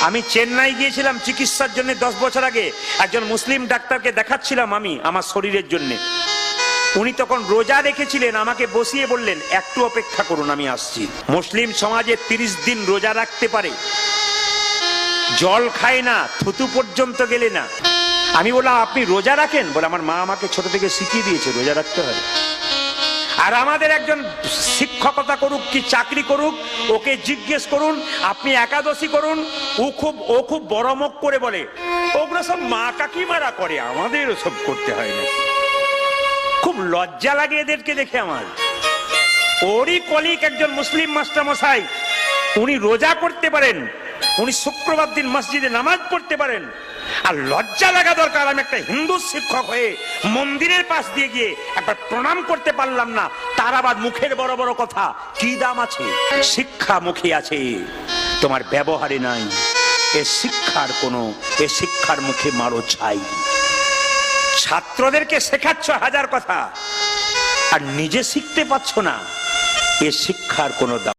আমি চেন্নাই গিয়েছিলাম চিকিৎসার জন্য 10 বছর আগে। একজন মুসলিম ডাক্তারকে দেখাচ্ছিলাম আমি আমার শরীরের জন্য। উনি তখন রোজা রেখেছিলেন, আমাকে বসিয়ে বললেন একটু অপেক্ষা করুন, আমি আসছি। মুসলিম সমাজে 30 দিন রোজা রাখতে পারে, জল খায় না, থুতু পর্যন্ত গেলে না। আমি বললাম আপনি রোজা রাখেন? বলে আমার মা আমাকে ছোট থেকে শিখিয়ে দিয়েছে রোজা রাখতে হয়। আর আমাদের একজন শিক্ষকতা করুক কি চাকরি করুক, ওকে জিজ্ঞেস করুন আপনি একাদশী করুন, ও খুব বড় মুখ করে বলে ওগুলো সব মা কাকিমারা করে, আমাদের সব করতে হয় না। খুব লজ্জা লাগে এদেরকে দেখে আমার। ওরই কলিগ একজন মুসলিম মাস্টার মশাই, উনি রোজা করতে পারেন, উনি শুক্রবার দিন মসজিদে নামাজ পড়তে পারেন। আর লজ্জা লাগা দরকার। আমি একটা হিন্দু শিক্ষক হয়ে মন্দিরের পাশ দিয়ে গিয়ে একবার প্রণাম করতে পারলাম না, তার আবার মুখের বড় বড় কথা। কি দাম আছে? শিক্ষা মুখে আছে, তোমার ব্যবহারে নাই। এ শিক্ষার মুখে মারো ছাই। ছাত্রদেরকে শেখাচ্ছ হাজার কথা আর নিজে শিখতে পাচ্ছ না, এ শিক্ষার কোনো দাম